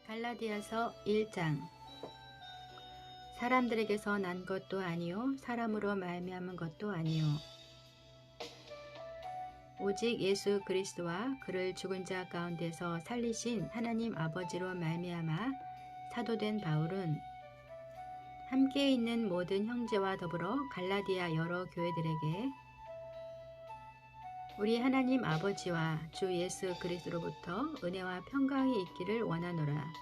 갈라디아서 1장. 사람들에게서 난 것도 아니요 사람으로 말미암은 것도 아니요 오직 예수 그리스도와 그를 죽은 자 가운데서 살리신 하나님 아버지로 말미암아 사도된 바울은 함께 있는 모든 형제와 더불어 갈라디아 여러 교회들에게 우리 하나님 아버지와 주 예수 그리스도로부터 은혜와 평강이 있기를 원하노라.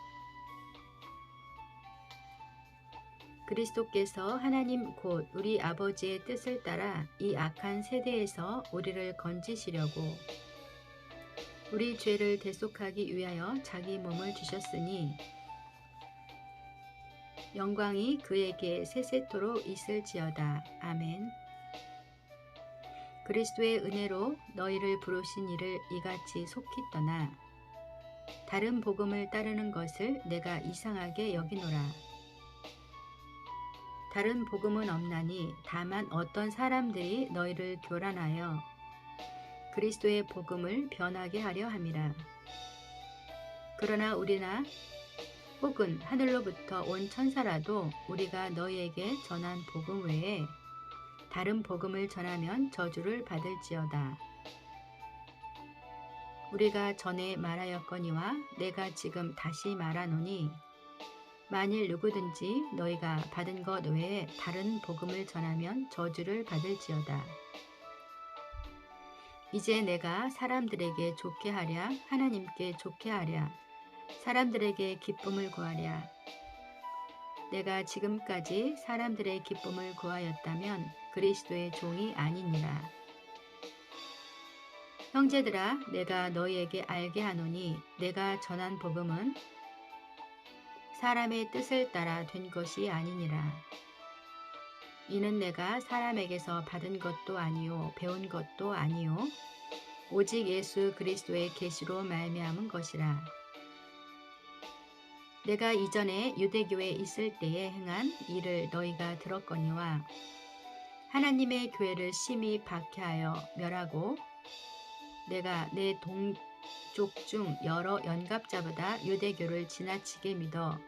그리스도께서 하나님 곧 우리 아버지의 뜻을 따라 이 악한 세대에서 우리를 건지시려고 우리 죄를 대속하기 위하여 자기 몸을 주셨으니 영광이 그에게 세세토록 있을지어다. 아멘. 그리스도의 은혜로 너희를 부르신 이를 이같이 속히 떠나 다른 복음을 따르는 것을 내가 이상하게 여기노라. 다른 복음은 없나니 다만 어떤 사람들이 너희를 교란하여 그리스도의 복음을 변하게 하려 함이라. 그러나 우리나 혹은 하늘로부터 온 천사라도 우리가 너희에게 전한 복음 외에 다른 복음을 전하면 저주를 받을지어다. 우리가 전에 말하였거니와 내가 지금 다시 말하노니 만일 누구든지 너희가 받은 것 외에 다른 복음을 전하면 저주를 받을지어다. 이제 내가 사람들에게 좋게 하랴 하나님께 좋게 하랴 사람들에게 기쁨을 구하랴. 내가 지금까지 사람들의 기쁨을 구하였다면 그리스도의 종이 아니니라. 형제들아, 내가 너희에게 알게 하노니 내가 전한 복음은 사람의 뜻을 따라 된 것이 아니니라. 이는 내가 사람에게서 받은 것도 아니요 배운 것도 아니요 오직 예수 그리스도의 계시로 말미암은 것이라. 내가 이전에 유대교에 있을 때에 행한 일을 너희가 들었거니와 하나님의 교회를 심히 박해하여 멸하고 내가 내 동족 중 여러 연갑자보다 유대교를 지나치게 믿어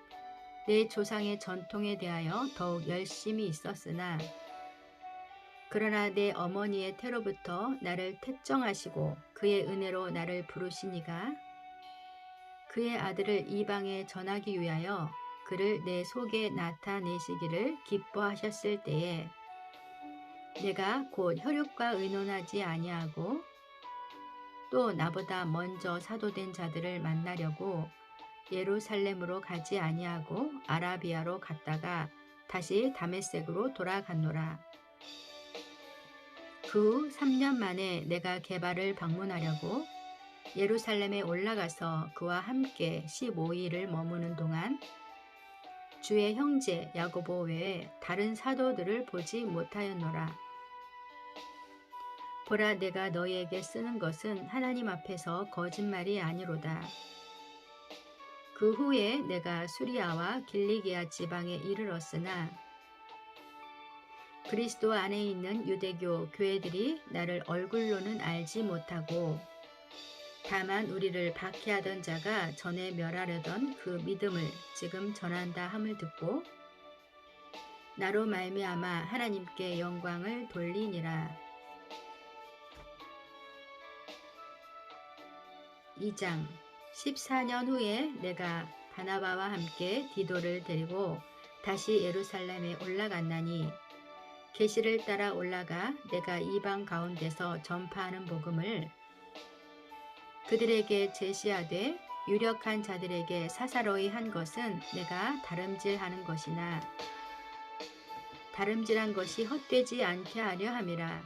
내 조상의 전통에 대하여 더욱 열심히 있었으나 그러나 내 어머니의 태로부터 나를 택정하시고 그의 은혜로 나를 부르시니가 그의 아들을 이방에 전하기 위하여 그를 내 속에 나타내시기를 기뻐하셨을 때에 내가 곧 혈육과 의논하지 아니하고 또 나보다 먼저 사도된 자들을 만나려고 예루살렘으로 가지 아니하고 아라비아로 갔다가 다시 다메섹으로 돌아갔노라. 그 후 3년 만에 내가 게바를 방문하려고 예루살렘에 올라가서 그와 함께 15일을 머무는 동안 주의 형제 야고보 외에 다른 사도들을 보지 못하였노라. 보라, 내가 너희에게 쓰는 것은 하나님 앞에서 거짓말이 아니로다. 그 후에 내가 수리아와 길리기아 지방에 이르렀으나 그리스도 안에 있는 유대교 교회들이 나를 얼굴로는 알지 못하고 다만 우리를 박해하던 자가 전에 멸하려던 그 믿음을 지금 전한다 함을 듣고 나로 말미암아 하나님께 영광을 돌리니라. 2장. 14년 후에 내가 바나바와 함께 디도를 데리고 다시 예루살렘에 올라갔나니 계시를 따라 올라가 내가 이방 가운데서 전파하는 복음을 그들에게 제시하되 유력한 자들에게 사사로이 한 것은 내가 다름질하는 것이나 다름질한 것이 헛되지 않게 하려 함이라.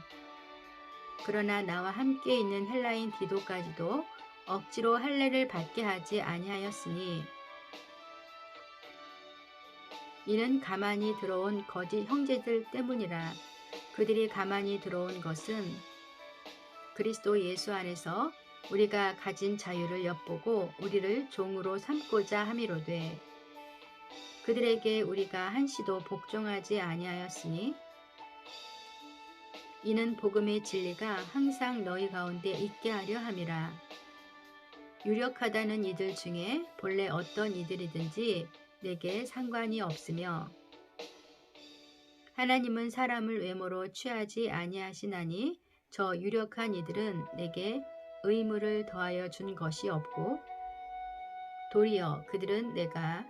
그러나 나와 함께 있는 헬라인 디도까지도 억지로 할례를 받게 하지 아니하였으니 이는 가만히 들어온 거짓 형제들 때문이라. 그들이 가만히 들어온 것은 그리스도 예수 안에서 우리가 가진 자유를 엿보고 우리를 종으로 삼고자 함이로되 그들에게 우리가 한시도 복종하지 아니하였으니 이는 복음의 진리가 항상 너희 가운데 있게 하려 함이라. 유력하다는 이들 중에 본래 어떤 이들이든지 내게 상관이 없으며 하나님은 사람을 외모로 취하지 아니하시나니 저 유력한 이들은 내게 의무를 더하여 준 것이 없고 도리어 그들은 내가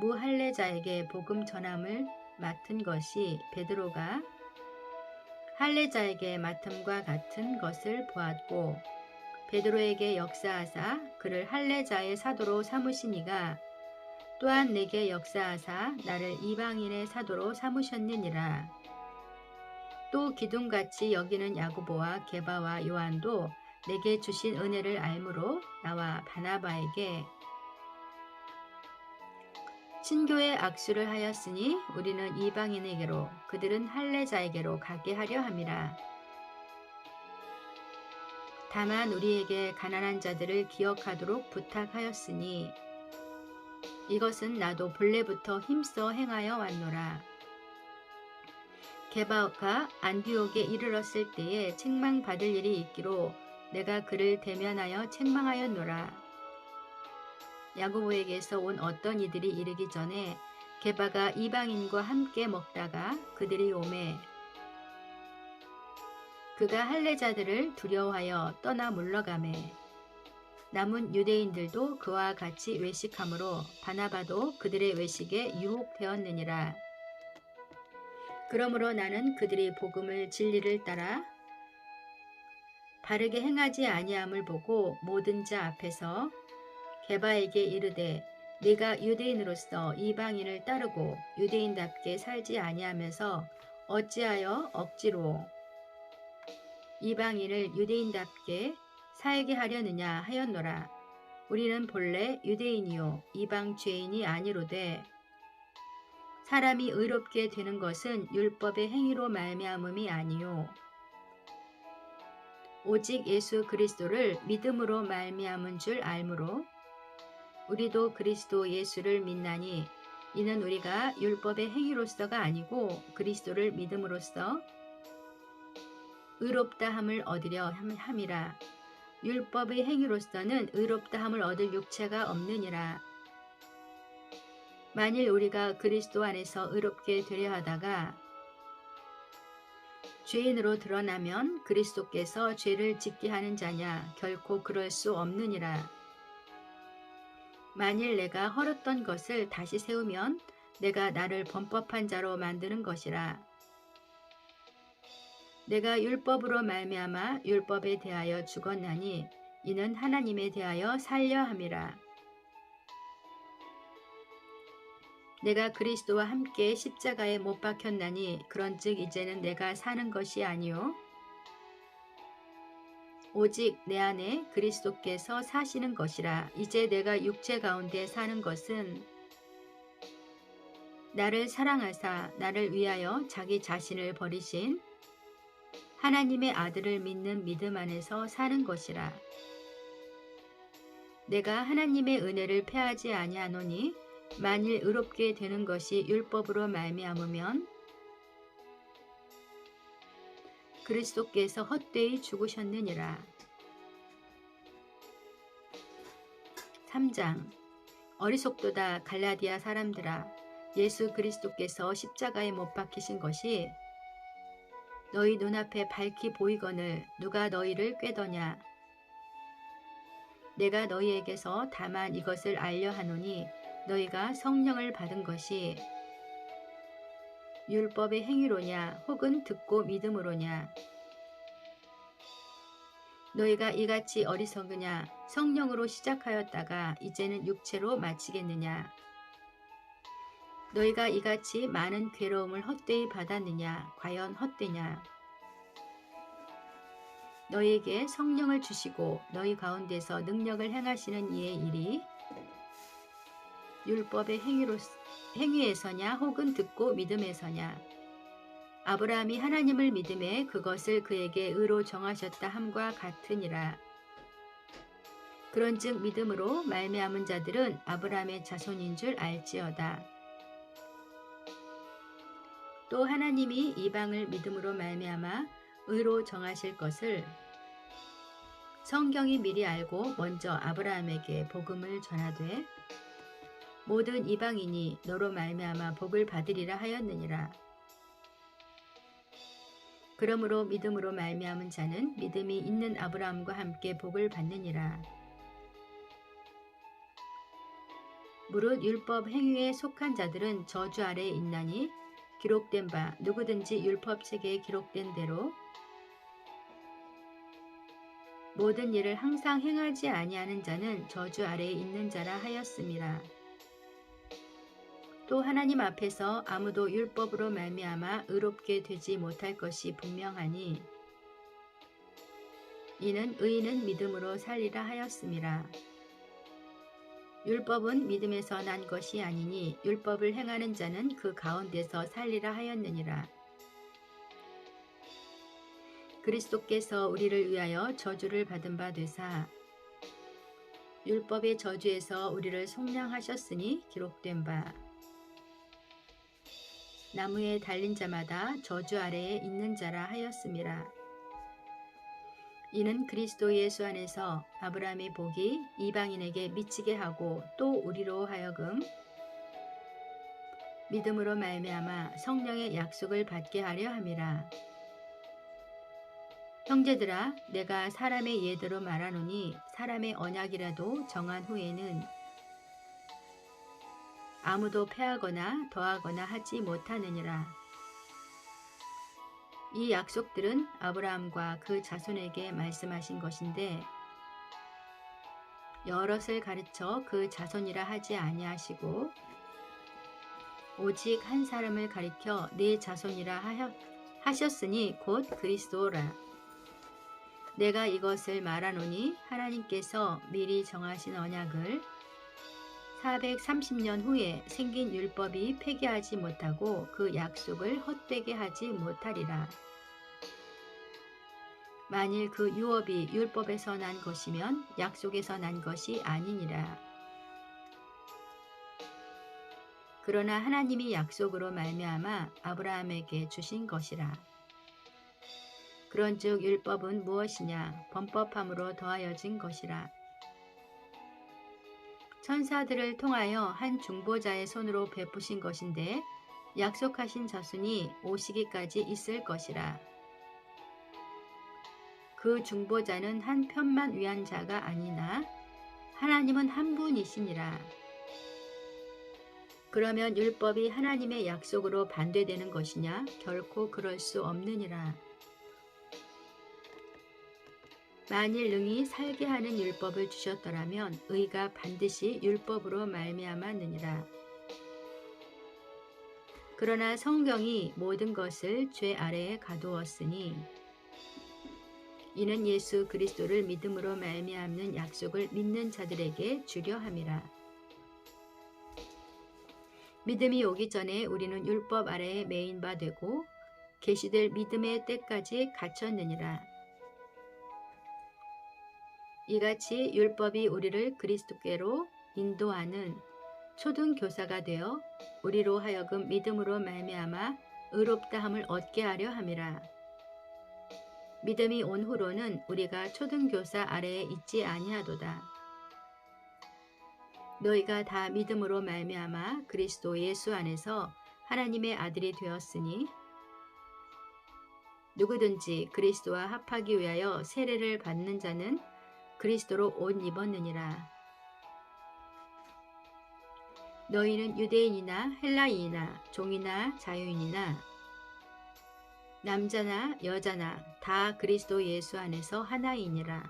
무할례자에게 복음 전함을 맡은 것이 베드로가 할례자에게 맡음과 같은 것을 보았고 베드로에게 역사하사 그를 할례자의 사도로 삼으시니가 또한 내게 역사하사 나를 이방인의 사도로 삼으셨느니라. 또 기둥같이 여기는 야고보와 게바와 요한도 내게 주신 은혜를 알므로 나와 바나바에게 신교의 악수를 하였으니 우리는 이방인에게로 그들은 할례자에게로 가게 하려 함이라. 다만 우리에게 가난한 자들을 기억하도록 부탁하였으니 이것은 나도 본래부터 힘써 행하여 왔노라. 게바가 안디옥에 이르렀을 때에 책망받을 일이 있기로 내가 그를 대면하여 책망하였노라. 야고보에게서 온 어떤 이들이 이르기 전에 게바가 이방인과 함께 먹다가 그들이 오매 그가 할례자들을 두려워하여 떠나 물러가매 남은 유대인들도 그와 같이 외식하므로 바나바도 그들의 외식에 유혹되었느니라. 그러므로 나는 그들이 복음을 진리를 따라 바르게 행하지 아니함을 보고 모든 자 앞에서 게바에게 이르되 네가 유대인으로서 이방인을 따르고 유대인답게 살지 아니하면서 어찌하여 억지로 이방인을 유대인답게 살게 하려느냐 하였노라. 우리는 본래 유대인이요 이방 죄인이 아니로되 사람이 의롭게 되는 것은 율법의 행위로 말미암음이 아니요 오직 예수 그리스도를 믿음으로 말미암은 줄 알므로 우리도 그리스도 예수를 믿나니 이는 우리가 율법의 행위로서가 아니고 그리스도를 믿음으로써 의롭다함을 얻으려 함이라. 율법의 행위로서는 의롭다함을 얻을 육체가 없느니라. 만일 우리가 그리스도 안에서 의롭게 되려 하다가 죄인으로 드러나면 그리스도께서 죄를 짓게 하는 자냐? 결코 그럴 수 없느니라. 만일 내가 헐었던 것을 다시 세우면 내가 나를 범법한 자로 만드는 것이라. 내가 율법으로 말미암아 율법에 대하여 죽었나니 이는 하나님에 대하여 살려 함이라. 내가 그리스도와 함께 십자가에 못 박혔나니 그런즉 이제는 내가 사는 것이 아니요 오직 내 안에 그리스도께서 사시는 것이라. 이제 내가 육체 가운데 사는 것은 나를 사랑하사 나를 위하여 자기 자신을 버리신 하나님의 아들을 믿는 믿음 안에서 사는 것이라. 내가 하나님의 은혜를 패하지 아니하노니 만일 의롭게 되는 것이 율법으로 말미암으면 그리스도께서 헛되이 죽으셨느니라. 3장 어리석도다 갈라디아 사람들아 예수 그리스도께서 십자가에 못 박히신 것이 너희 눈앞에 밝히 보이거늘 누가 너희를 꾀더냐. 내가 너희에게서 다만 이것을 알려 하노니 너희가 성령을 받은 것이 율법의 행위로냐 혹은 듣고 믿음으로냐. 너희가 이같이 어리석으냐. 성령으로 시작하였다가 이제는 육체로 마치겠느냐. 너희가 이같이 많은 괴로움을 헛되이 받았느냐. 과연 헛되냐. 너희에게 성령을 주시고 너희 가운데서 능력을 행하시는 이의 일이 율법의 행위에서냐 혹은 듣고 믿음에서냐. 아브라함이 하나님을 믿음에 그것을 그에게 의로 정하셨다 함과 같으니라. 그런즉 믿음으로 말미암은 자들은 아브라함의 자손인 줄 알지어다. 또 하나님이 이방을 믿음으로 말미암아 의로 정하실 것을 성경이 미리 알고 먼저 아브라함에게 복음을 전하되 모든 이방인이 너로 말미암아 복을 받으리라 하였느니라. 그러므로 믿음으로 말미암은 자는 믿음이 있는 아브라함과 함께 복을 받느니라. 무릇 율법 행위에 속한 자들은 저주 아래에 있나니 기록된 바 누구든지 율법책에 기록된 대로 모든 일을 항상 행하지 아니하는 자는 저주 아래에 있는 자라 하였음이라. 또 하나님 앞에서 아무도 율법으로 말미암아 의롭게 되지 못할 것이 분명하니 이는 의인은 믿음으로 살리라 하였음이라. 율법은 믿음에서 난 것이 아니니 율법을 행하는 자는 그 가운데서 살리라 하였느니라. 그리스도께서 우리를 위하여 저주를 받은 바 되사 율법의 저주에서 우리를 속량하셨으니 기록된 바 나무에 달린 자마다 저주 아래에 있는 자라 하였음이라. 이는 그리스도 예수 안에서 아브라함의 복이 이방인에게 미치게 하고 또 우리로 하여금 믿음으로 말미암아 성령의 약속을 받게 하려 함이라. 형제들아, 내가 사람의 예대로 말하노니 사람의 언약이라도 정한 후에는 아무도 패하거나 더하거나 하지 못하느니라. 이 약속들은 아브라함과 그 자손에게 말씀하신 것인데 여럿을 가르쳐 그 자손이라 하지 아니하시고 오직 한 사람을 가리켜 네 자손이라 하셨으니 곧 그리스도라. 내가 이것을 말하노니 하나님께서 미리 정하신 언약을 430년 후에 생긴 율법이 폐기하지 못하고 그 약속을 헛되게 하지 못하리라. 만일 그 유업이 율법에서 난 것이면 약속에서 난 것이 아니니라. 그러나 하나님이 약속으로 말미암아 아브라함에게 주신 것이라. 그런즉 율법은 무엇이냐? 범법함으로 더하여진 것이라. 천사들을 통하여 한 중보자의 손으로 베푸신 것인데 약속하신 자손이 오시기까지 있을 것이라. 그 중보자는 한 편만 위한 자가 아니나 하나님은 한 분이시니라. 그러면 율법이 하나님의 약속으로 반대되는 것이냐? 결코 그럴 수 없느니라. 만일 능히 살게 하는 율법을 주셨더라면 의가 반드시 율법으로 말미암았느니라. 그러나 성경이 모든 것을 죄 아래에 가두었으니 이는 예수 그리스도를 믿음으로 말미암는 약속을 믿는 자들에게 주려 함이라. 믿음이 오기 전에 우리는 율법 아래에 매인 바 되고 계시될 믿음의 때까지 갇혔느니라. 이같이 율법이 우리를 그리스도께로 인도하는 초등교사가 되어 우리로 하여금 믿음으로 말미암아 의롭다함을 얻게 하려 함이라. 믿음이 온 후로는 우리가 초등교사 아래에 있지 아니하도다. 너희가 다 믿음으로 말미암아 그리스도 예수 안에서 하나님의 아들이 되었으니 누구든지 그리스도와 합하기 위하여 세례를 받는 자는 그리스도로 옷 입었느니라. 너희는 유대인이나 헬라인이나 종이나 자유인이나 남자나 여자나 다 그리스도 예수 안에서 하나이니라.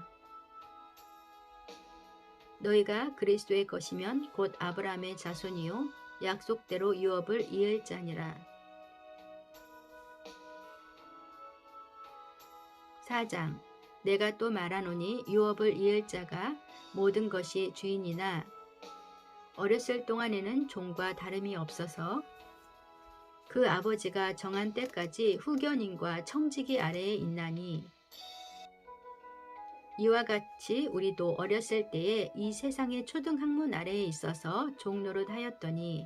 너희가 그리스도의 것이면 곧 아브라함의 자손이요 약속대로 유업을 이을 자니라. 4장 내가 또 말하노니 유업을 이을 자가 모든 것이 주인이나 어렸을 동안에는 종과 다름이 없어서 그 아버지가 정한 때까지 후견인과 청지기 아래에 있나니 이와 같이 우리도 어렸을 때에 이 세상의 초등학문 아래에 있어서 종노릇 하였더니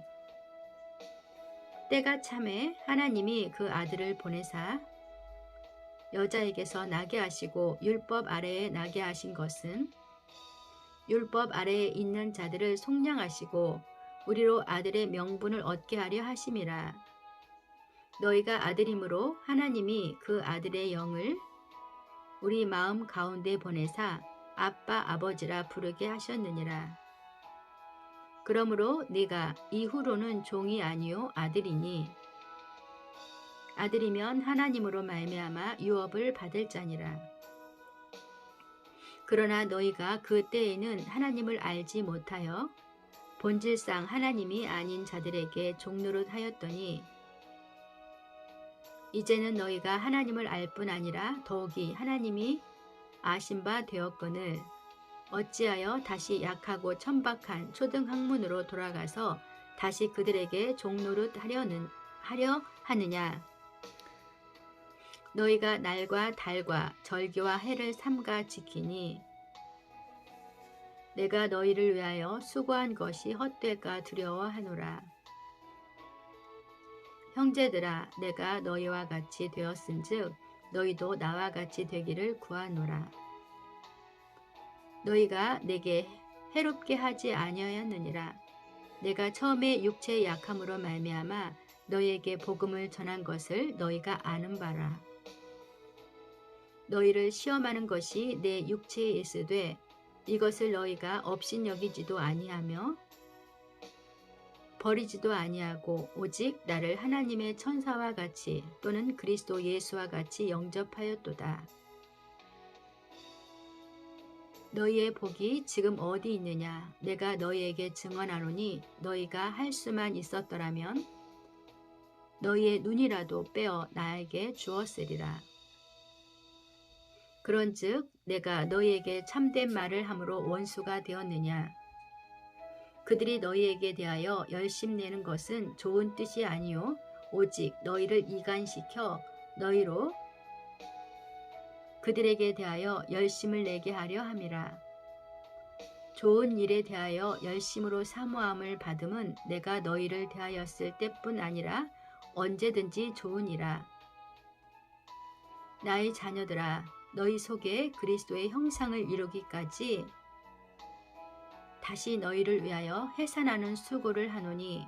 때가 참에 하나님이 그 아들을 보내사 여자에게서 나게 하시고 율법 아래에 나게 하신 것은 율법 아래에 있는 자들을 속량하시고 우리로 아들의 명분을 얻게 하려 하심이라. 너희가 아들임으로 하나님이 그 아들의 영을 우리 마음 가운데 보내사 아빠 아버지라 부르게 하셨느니라. 그러므로 네가 이후로는 종이 아니요 아들이니 아들이면 하나님으로 말미암아 유업을 받을 자니라. 그러나 너희가 그 때에는 하나님을 알지 못하여 본질상 하나님이 아닌 자들에게 종노릇 하였더니 이제는 너희가 하나님을 알 뿐 아니라 더욱이 하나님이 아신 바 되었거늘 어찌하여 다시 약하고 천박한 초등학문으로 돌아가서 다시 그들에게 종노릇 하려 하느냐. 너희가 날과 달과 절기와 해를 삼가 지키니 내가 너희를 위하여 수고한 것이 헛될까 두려워하노라. 형제들아, 내가 너희와 같이 되었은즉 너희도 나와 같이 되기를 구하노라. 너희가 내게 해롭게 하지 아니하였느니라. 내가 처음에 육체의 약함으로 말미암아 너희에게 복음을 전한 것을 너희가 아는 바라. 너희를 시험하는 것이 내 육체에 있으되 이것을 너희가 업신여기지도 아니하며 버리지도 아니하고 오직 나를 하나님의 천사와 같이 또는 그리스도 예수와 같이 영접하였도다. 너희의 복이 지금 어디 있느냐? 내가 너희에게 증언하노니 너희가 할 수만 있었더라면 너희의 눈이라도 빼어 나에게 주었으리라. 그런즉 내가 너희에게 참된 말을 함으로 원수가 되었느냐? 그들이 너희에게 대하여 열심내는 것은 좋은 뜻이 아니요 오직 너희를 이간시켜 너희로 그들에게 대하여 열심을 내게 하려 함이라. 좋은 일에 대하여 열심으로 사모함을 받음은 내가 너희를 대하였을 때뿐 아니라 언제든지 좋으니라. 나의 자녀들아, 너희 속에 그리스도의 형상을 이루기까지 다시 너희를 위하여 해산하는 수고를 하노니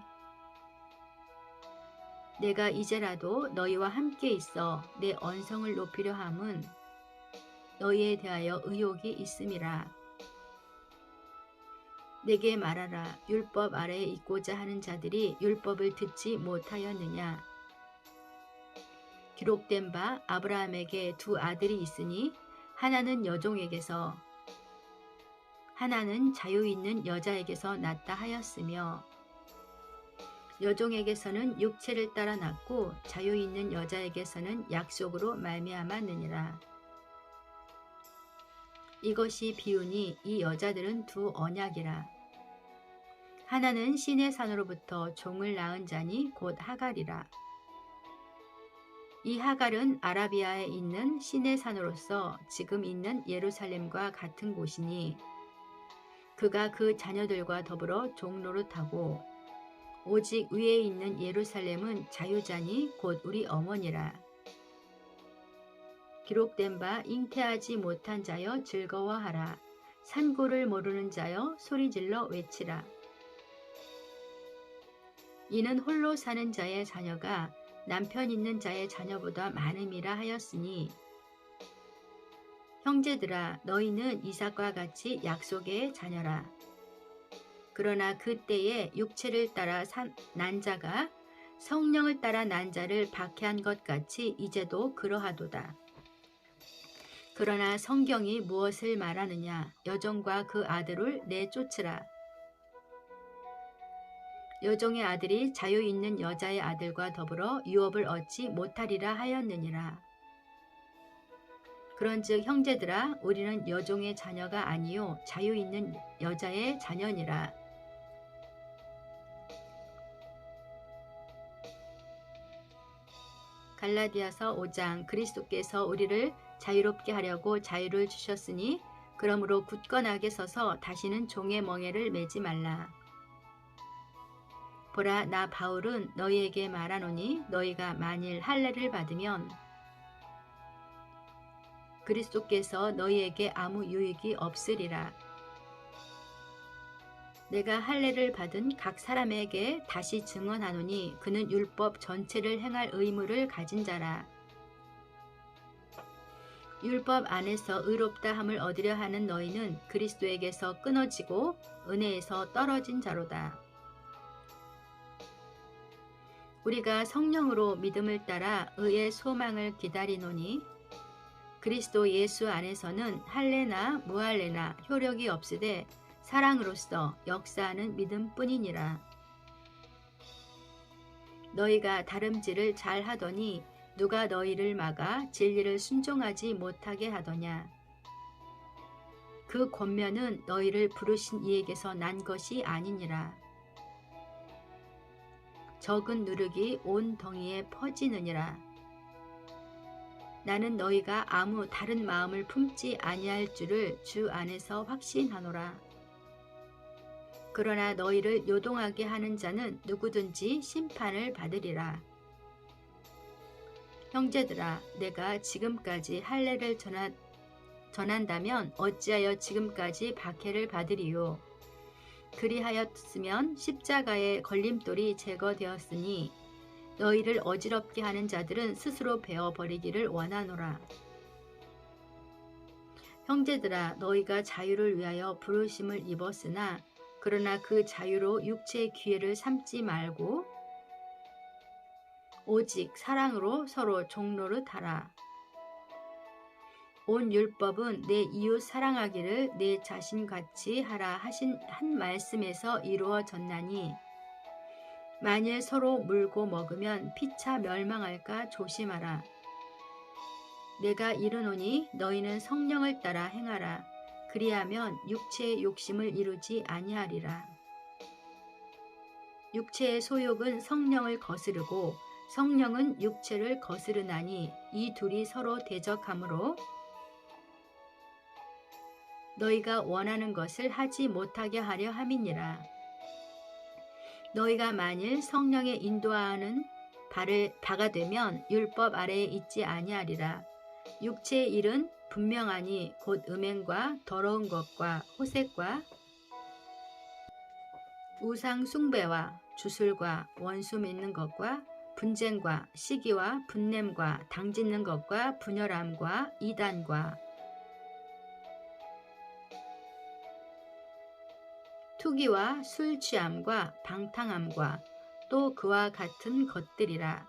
내가 이제라도 너희와 함께 있어 내 언성을 높이려 함은 너희에 대하여 의욕이 있음이라. 내게 말하라. 율법 아래에 있고자 하는 자들이 율법을 듣지 못하였느냐? 기록된 바 아브라함에게 두 아들이 있으니 하나는 여종에게서 하나는 자유 있는 여자에게서 났다 하였으며 여종에게서는 육체를 따라 났고 자유 있는 여자에게서는 약속으로 말미암았느니라. 이것이 비유니 이 여자들은 두 언약이라. 하나는 시내 산으로부터 종을 낳은 자니 곧 하갈이라. 이 하갈은 아라비아에 있는 시내 산으로서 지금 있는 예루살렘과 같은 곳이니 그가 그 자녀들과 더불어 종노릇하고 오직 위에 있는 예루살렘은 자유자니 곧 우리 어머니라. 기록된 바 잉태하지 못한 자여 즐거워하라. 산고를 모르는 자여 소리질러 외치라. 이는 홀로 사는 자의 자녀가 남편 있는 자의 자녀보다 많음이라 하였으니 형제들아, 너희는 이삭과 같이 약속의 자녀라. 그러나 그때에 육체를 따라 난 자가 성령을 따라 난 자를 박해한 것 같이 이제도 그러하도다. 그러나 성경이 무엇을 말하느냐? 여종과 그 아들을 내쫓으라. 여종의 아들이 자유 있는 여자의 아들과 더불어 유업을 얻지 못하리라 하였느니라. 그런즉 형제들아, 우리는 여종의 자녀가 아니요 자유 있는 여자의 자녀니라. 갈라디아서 5장. 그리스도께서 우리를 자유롭게 하려고 자유를 주셨으니 그러므로 굳건하게 서서 다시는 종의 멍에를 매지 말라. 보라, 나 바울은 너희에게 말하노니 너희가 만일 할례를 받으면 그리스도께서 너희에게 아무 유익이 없으리라. 내가 할례를 받은 각 사람에게 다시 증언하노니 그는 율법 전체를 행할 의무를 가진 자라. 율법 안에서 의롭다 함을 얻으려 하는 너희는 그리스도에게서 끊어지고 은혜에서 떨어진 자로다. 우리가 성령으로 믿음을 따라 의의 소망을 기다리노니 그리스도 예수 안에서는 할례나 무할례나 효력이 없으되 사랑으로서 역사하는 믿음뿐이니라. 너희가 다름질을 잘 하더니 누가 너희를 막아 진리를 순종하지 못하게 하더냐. 그 권면은 너희를 부르신 이에게서 난 것이 아니니라. 적은 누룩이 온 덩이에 퍼지느니라. 나는 너희가 아무 다른 마음을 품지 아니할 줄을 주 안에서 확신하노라. 그러나 너희를 요동하게 하는 자는 누구든지 심판을 받으리라. 형제들아, 내가 지금까지 할례를 전한다면 어찌하여 지금까지 박해를 받으리요. 그리하였으면 십자가의 걸림돌이 제거되었으니 너희를 어지럽게 하는 자들은 스스로 베어버리기를 원하노라. 형제들아, 너희가 자유를 위하여 부르심을 입었으나 그러나 그 자유로 육체의 기회를 삼지 말고 오직 사랑으로 서로 종노릇 하라. 온 율법은 내 이웃 사랑하기를 내 자신같이 하라 하신 한 말씀에서 이루어졌나니 만일 서로 물고 먹으면 피차 멸망할까 조심하라. 내가 이르노니 너희는 성령을 따라 행하라. 그리하면 육체의 욕심을 이루지 아니하리라. 육체의 소욕은 성령을 거스르고 성령은 육체를 거스르나니 이 둘이 서로 대적하므로 너희가 원하는 것을 하지 못하게 하려 함이니라. 너희가 만일 성령의 인도하는 바가 되면 율법 아래에 있지 아니하리라. 육체의 일은 분명하니 곧 음행과 더러운 것과 호색과 우상 숭배와 주술과 원수 맺는 것과 분쟁과 시기와 분냄과 당짓는 것과 분열함과 이단과 투기와 술 취함과 방탕함과 또 그와 같은 것들이라.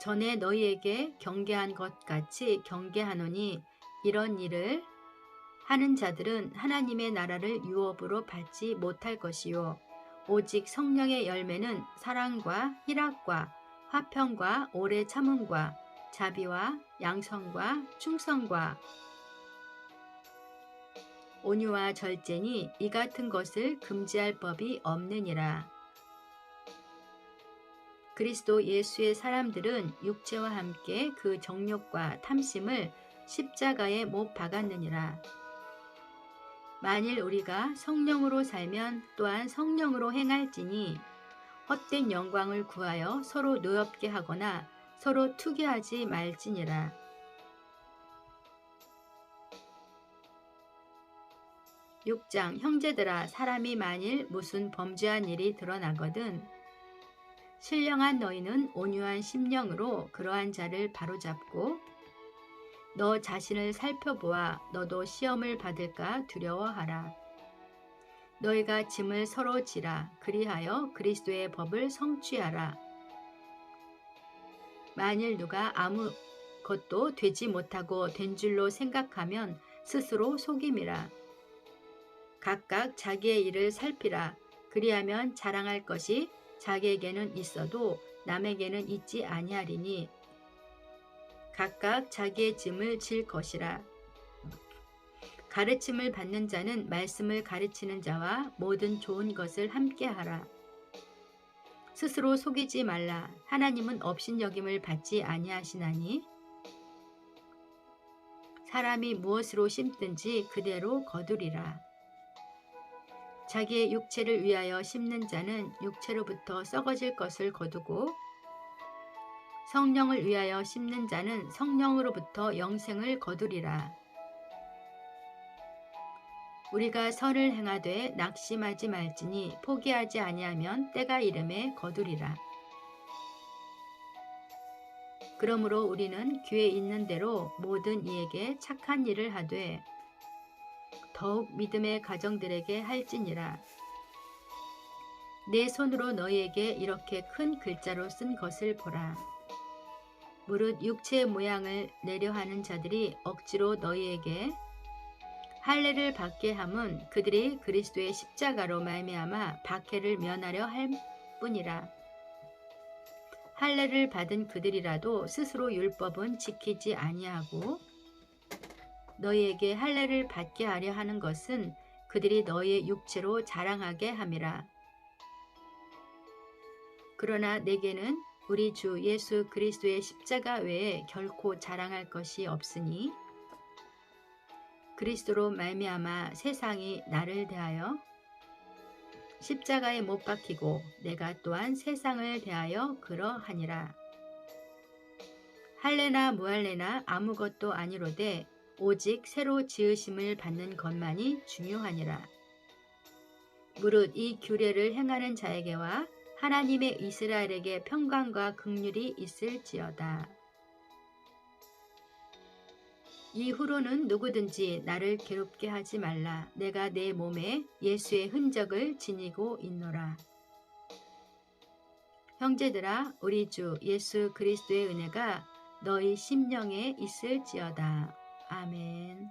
전에 너희에게 경계한 것 같이 경계하노니 이런 일을 하는 자들은 하나님의 나라를 유업으로 받지 못할 것이요 오직 성령의 열매는 사랑과 희락과 화평과 오래 참음과 자비와 양성과 충성과 온유와 절제니 이 같은 것을 금지할 법이 없느니라. 그리스도 예수의 사람들은 육체와 함께 그 정욕과 탐심을 십자가에 못 박았느니라. 만일 우리가 성령으로 살면 또한 성령으로 행할지니 헛된 영광을 구하여 서로 노엽게 하거나 서로 투기하지 말지니라. 6장 형제들아, 사람이 만일 무슨 범죄한 일이 드러나거든 신령한 너희는 온유한 심령으로 그러한 자를 바로잡고 너 자신을 살펴보아 너도 시험을 받을까 두려워하라. 너희가 짐을 서로 지라. 그리하여 그리스도의 법을 성취하라. 만일 누가 아무것도 되지 못하고 된 줄로 생각하면 스스로 속임이라. 각각 자기의 일을 살피라. 그리하면 자랑할 것이 자기에게는 있어도 남에게는 있지 아니하리니 각각 자기의 짐을 질 것이라. 가르침을 받는 자는 말씀을 가르치는 자와 모든 좋은 것을 함께하라. 스스로 속이지 말라. 하나님은 업신여김을 받지 아니하시나니 사람이 무엇으로 심든지 그대로 거두리라. 자기의 육체를 위하여 심는 자는 육체로부터 썩어질 것을 거두고 성령을 위하여 심는 자는 성령으로부터 영생을 거두리라. 우리가 선을 행하되 낙심하지 말지니 포기하지 아니하면 때가 이름에 거두리라. 그러므로 우리는 귀에 있는 대로 모든 이에게 착한 일을 하되 더욱 믿음의 가정들에게 할지니라. 내 손으로 너희에게 이렇게 큰 글자로 쓴 것을 보라. 무릇 육체의 모양을 내려 하는 자들이 억지로 너희에게 할례를 받게 함은 그들이 그리스도의 십자가로 말미암아 박해를 면하려 할 뿐이라. 할례를 받은 그들이라도 스스로 율법은 지키지 아니하고 너희에게 할례를 받게 하려 하는 것은 그들이 너희의 육체로 자랑하게 함이라. 그러나 내게는 우리 주 예수 그리스도의 십자가 외에 결코 자랑할 것이 없으니 그리스도로 말미암아 세상이 나를 대하여 십자가에 못 박히고 내가 또한 세상을 대하여 그러하니라. 할례나 무할례나 아무것도 아니로되 오직 새로 지으심을 받는 것만이 중요하니라. 무릇 이 규례를 행하는 자에게와 하나님의 이스라엘에게 평강과 긍휼이 있을지어다. 이후로는 누구든지 나를 괴롭게 하지 말라. 내가 내 몸에 예수의 흔적을 지니고 있노라. 형제들아, 우리 주 예수 그리스도의 은혜가 너희 심령에 있을지어다. 아멘.